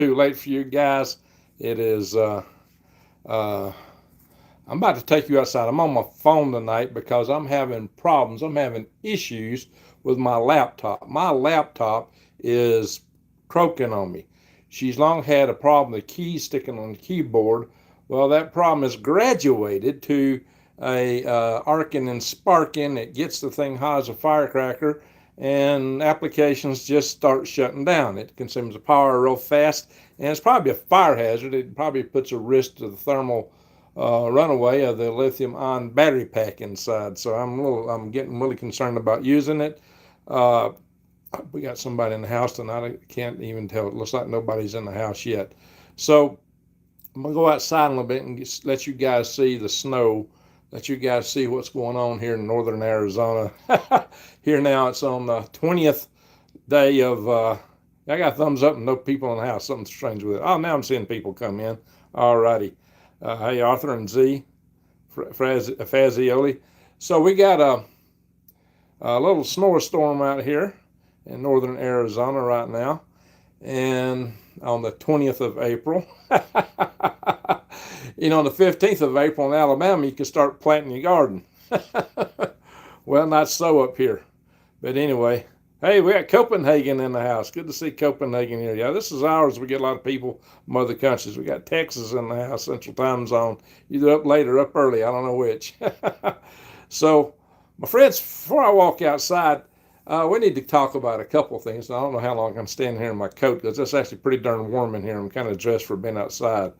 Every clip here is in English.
too late for you guys. It is. Uh, I'm about to take you outside. I'm on my phone tonight because I'm having problems. I'm having issues with my laptop. My laptop is croaking on me. She's long had a problem, the keys sticking on the keyboard. Well, that problem has graduated to a arcing and sparking. It gets the thing hot as a firecracker, and applications just start shutting down. It consumes the power real fast, and it's probably a fire hazard. It probably puts a risk to the thermal runaway of the lithium-ion battery pack inside. So I'm getting really concerned about using it. Uh, we got somebody in the house tonight. I can't even tell. It looks like nobody's in the house yet. So I'm gonna go outside a little bit and let you guys see the snow. Let you guys see what's going on here in northern Arizona. Here now, it's on the 20th day of. I got thumbs up and no people in the house. Something strange with it. Oh, now I'm seeing people come in. All righty. Hey, Arthur and Z, Fazioli. So we got a little snowstorm out here in northern Arizona right now, and on the 20th of April. On the 15th of April in Alabama, you can start planting your garden. Well, not so up here. But anyway, hey, we got Copenhagen in the house. Good to see Copenhagen here. Yeah, this is ours. We get a lot of people from other countries. We got Texas in the house, Central Time Zone. Either up late or up early. I don't know which. So, my friends, before I walk outside, we need to talk about a couple of things. I don't know how long I'm standing here in my coat because it's actually pretty darn warm in here. I'm kind of dressed for being outside.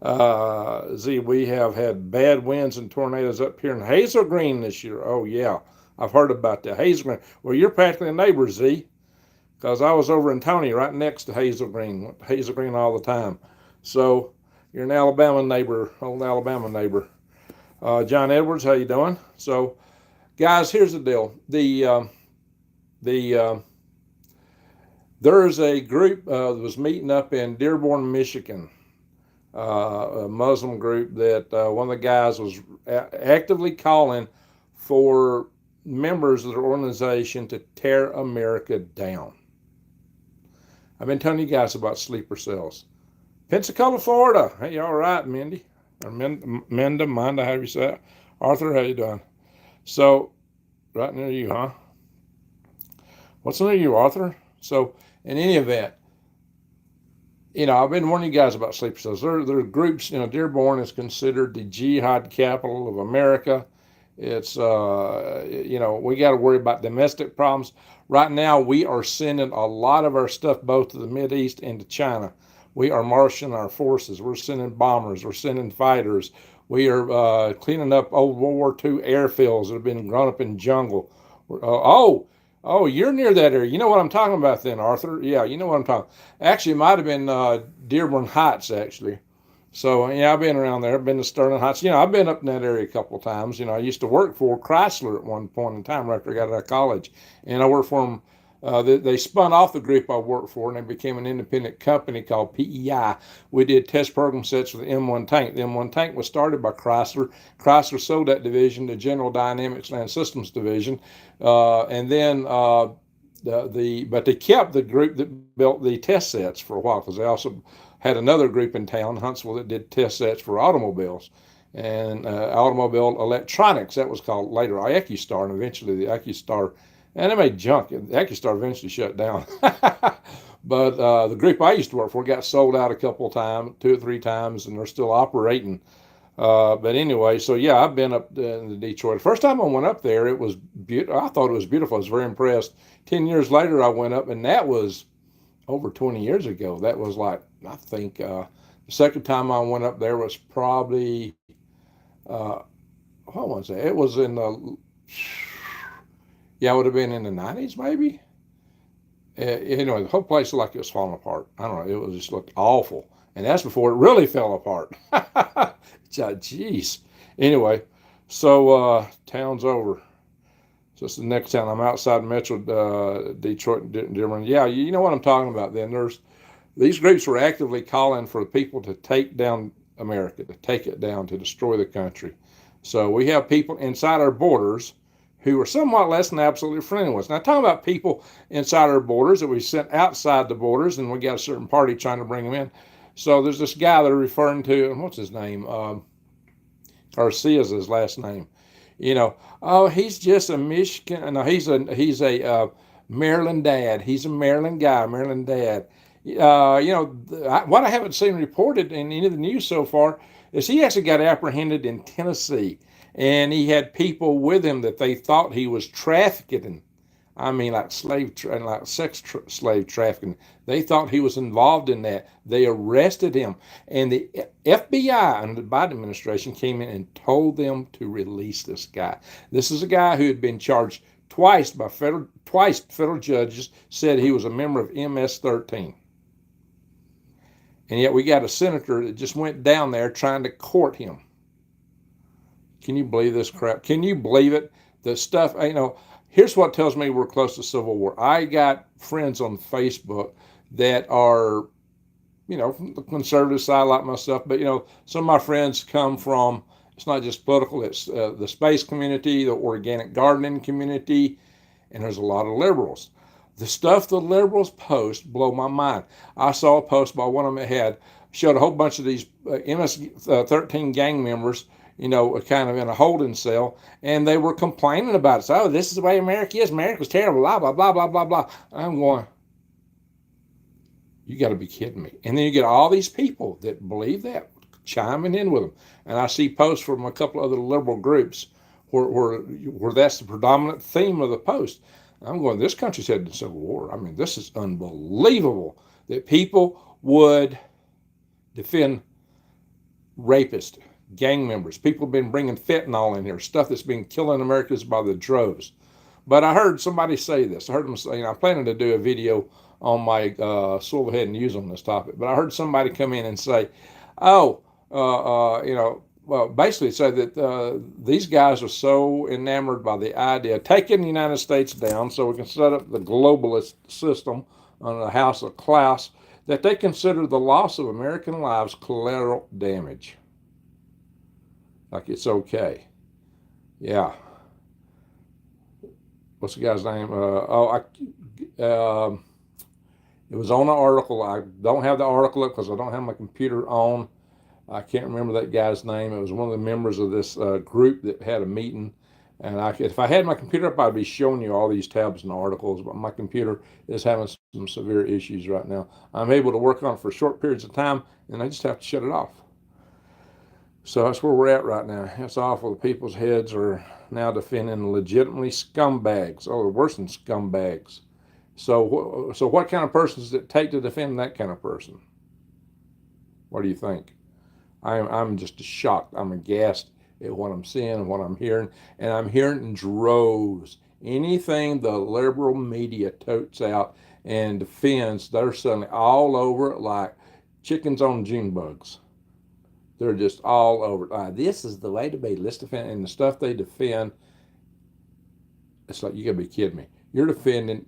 We have had bad winds and tornadoes up here in Hazel Green this year. Oh, yeah. I've heard about that. Hazel Green. Well, you're practically a neighbor, Z, because I was over in Tony right next to Hazel Green. Went to Hazel Green all the time. So you're an Alabama neighbor, old Alabama neighbor. John Edwards, how you doing? So, guys, here's the deal. There's a group that was meeting up in Dearborn, Michigan. A Muslim group that one of the guys was actively calling for members of their organization to tear America down. I've been telling you guys about sleeper cells. Pensacola, Florida. Hey, you all right, Mindy? Or Minda, however you say it. Arthur, how you doing? So, right near you, huh? What's near you, Arthur? So, in any event, I've been warning you guys about sleeper cells. There are groups, Dearborn is considered the jihad capital of America. It's, we got to worry about domestic problems. Right now, we are sending a lot of our stuff both to the Mideast and to China. We are marshaling our forces. We're sending bombers. We're sending fighters. We are cleaning up old World War II airfields that have been grown up in jungle. Oh, you're near that area. You know what I'm talking about then, Arthur? Yeah, you know what I'm talking. Actually, it might have been Dearborn Heights, actually. So, yeah, I've been around there. I've been to Sterling Heights. I've been up in that area a couple of times. I used to work for Chrysler at one point in time right after I got out of college. And I worked for them. They spun off the group I worked for, and they became an independent company called PEI. We did test program sets for the M1 tank. The M1 tank was started by Chrysler. Chrysler sold that division to General Dynamics Land Systems Division. And then but they kept the group that built the test sets for a while because they also had another group in town, Huntsville, that did test sets for automobiles and automobile electronics. That was called later AccuStar, and eventually the AccuStar, and they made junk. The AccuStar eventually shut down. But the group I used to work for got sold out a couple of times, 2 or 3 times, and they're still operating. But anyway, so yeah, I've been up in Detroit. The first time I went up there, it was beautiful. I thought it was beautiful. I was very impressed. 10 years later, I went up, and that was over 20 years ago. That was like, I think the second time I went up there was probably, what was it? It was in the, it would have been in the 90s maybe. The whole place looked like it was falling apart. I don't know. It was just looked awful. And that's before it really fell apart. Jeez. Anyway, so town's over. So it's the next town. I'm outside Metro Detroit, Dearborn. Yeah, you know what I'm talking about then. These groups were actively calling for people to take down America, to take it down, to destroy the country. So we have people inside our borders who are somewhat less than absolutely friendly with us. Now, talking about people inside our borders that we sent outside the borders, and we got a certain party trying to bring them in. So there's this guy they're referring to, and what's his name? Garcia's his last name. You know, oh, he's just a Michigan. No, he's a Maryland dad. He's a Maryland guy, Maryland dad. What I haven't seen reported in any of the news so far is he actually got apprehended in Tennessee, and he had people with him that they thought he was trafficking. I mean, like slave trafficking. They thought he was involved in that. They arrested him, and the FBI under the Biden administration came in and told them to release this guy. This is a guy who had been charged twice federal judges said he was a member of MS-13. And yet we got a senator that just went down there trying to court him. Can you believe this crap? Can you believe it? The stuff, here's what tells me we're close to civil war. I got friends on Facebook that are, from the conservative side like myself, but, some of my friends come from, it's not just political, it's the space community, the organic gardening community, and there's a lot of liberals. The stuff the liberals post blow my mind. I saw a post by one of them that showed a whole bunch of these MS-13 gang members, kind of in a holding cell, and they were complaining about it. So, this is the way America is. America's terrible, blah, blah, blah, blah, blah, blah. I'm going, you got to be kidding me. And then you get all these people that believe that, chiming in with them. And I see posts from a couple of other liberal groups where that's the predominant theme of the post. I'm going, this country's headed to civil war. I mean, this is unbelievable that people would defend rapists, gang members. People have been bringing fentanyl in here, stuff that's been killing Americans by the droves. But I heard somebody say this. I heard them say, I'm planning to do a video on my Silverhead News on this topic, but I heard somebody come in and say, basically say that these guys are so enamored by the idea of taking the United States down so we can set up the globalist system on the House of Klaus that they consider the loss of American lives collateral damage. Like it's okay. Yeah. What's the guy's name? It was on the article. I don't have the article up because I don't have my computer on. I can't remember that guy's name. It was one of the members of this group that had a meeting. And if I had my computer up, I'd be showing you all these tabs and articles. But my computer is having some severe issues right now. I'm able to work on it for short periods of time, and I just have to shut it off. So that's where we're at right now. It's awful. The people's heads are now defending legitimately scumbags. Oh, they're worse than scumbags. So what kind of person does it take to defend that kind of person? What do you think? I'm just shocked. I'm aghast at what I'm seeing and what I'm hearing. And I'm hearing in droves. Anything the liberal media totes out and defends, they're suddenly all over it like chickens on June bugs. They're just all over it. This is the way to be. Let's defend. And the stuff they defend, it's like, you got to be kidding me. You're defending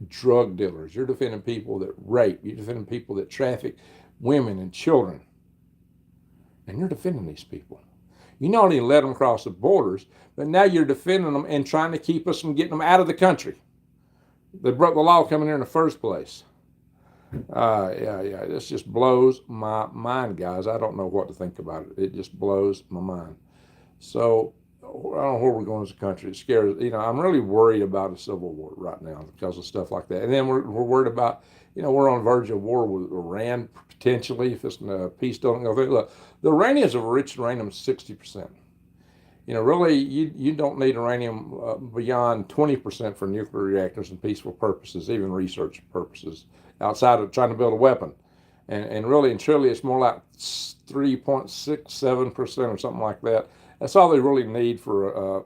drug dealers. You're defending people that rape. You're defending people that traffic women and children. And you're defending these people. You not only let them cross the borders, but now you're defending them and trying to keep us from getting them out of the country. They broke the law coming here in the first place. This just blows my mind, guys. I don't know what to think about it. It just blows my mind. So I don't know where we're going as a country. It scares. I'm really worried about a civil war right now because of stuff like that. And then we're worried about, we're on the verge of war with Iran potentially if this peace doesn't go through. Look, the Iranians have enriched uranium 60%. Really, you don't need uranium beyond 20% for nuclear reactors and peaceful purposes, even research purposes, outside of trying to build a weapon. And really and truly, it's more like 3.67% or something like that. That's all they really need for a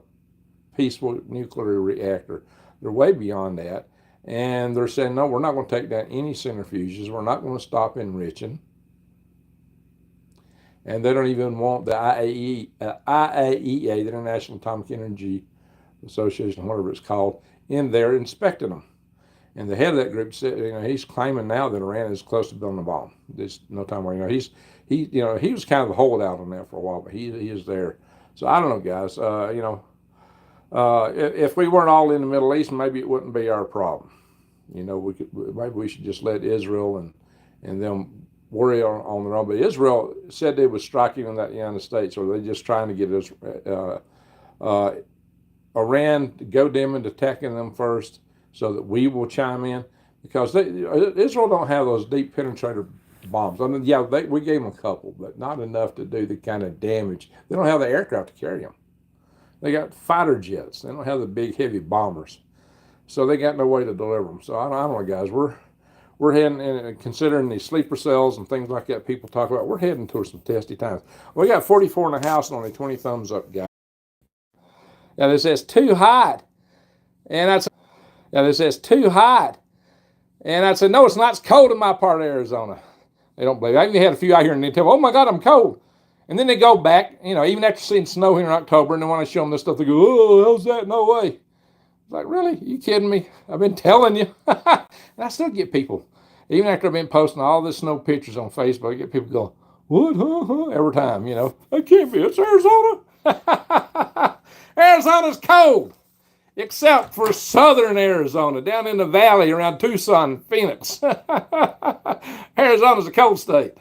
peaceful nuclear reactor. They're way beyond that. And they're saying, no, we're not going to take down any centrifuges. We're not going to stop enriching. And they don't even want the IAEA, the International Atomic Energy Association, whatever it's called, in there inspecting them. And the head of that group said, he's claiming now that Iran is close to building a bomb. There's no time where, he was kind of a holdout on that for a while, but he is there. So I don't know, guys. If we weren't all in the Middle East, maybe it wouldn't be our problem. Maybe we should just let Israel and them worry on their own. But Israel said they were striking on that United States, or they're just trying to get us, Iran to go them into attacking them first, so that we will chime in, because Israel don't have those deep penetrator bombs. I mean, yeah, we gave them a couple, but not enough to do the kind of damage. They don't have the aircraft to carry them. They got fighter jets. They don't have the big heavy bombers, so they got no way to deliver them. So I don't know, guys. We're heading, and considering these sleeper cells and things like that people talk about, we're heading towards some testy times. We got 44 in the house and only 20 thumbs up, guys. Now this says too hot, and that's now this says too hot, and I said no, it's not. It's cold in my part of Arizona. They don't believe it. I even had a few out here and they tell me, oh my God, I'm cold. And then they go back, even after seeing snow here in October, and then when I show them this stuff, they go, oh, how's that? No way. It's like, really? Are you kidding me? I've been telling you. And I still get people, even after I've been posting all this snow pictures on Facebook, I get people going, what? Huh? Every time, I can't be. It's Arizona. Arizona's cold, except for southern Arizona, down in the valley around Tucson, Phoenix. Arizona's a cold state.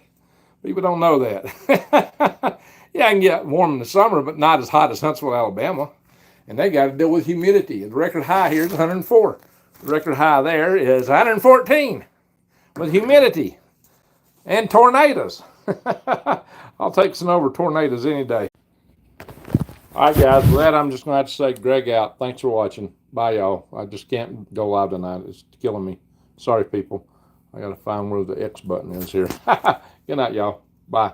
People don't know that. Yeah, I can get warm in the summer, but not as hot as Huntsville, Alabama. And they got to deal with humidity. The record high here is 104. The record high there is 114 with humidity and tornadoes. I'll take some over tornadoes any day. All right, guys. With that, I'm just going to have to say Greg out. Thanks for watching. Bye, y'all. I just can't go live tonight. It's killing me. Sorry, people. I got to find where the X button is here. Good night, y'all. Bye.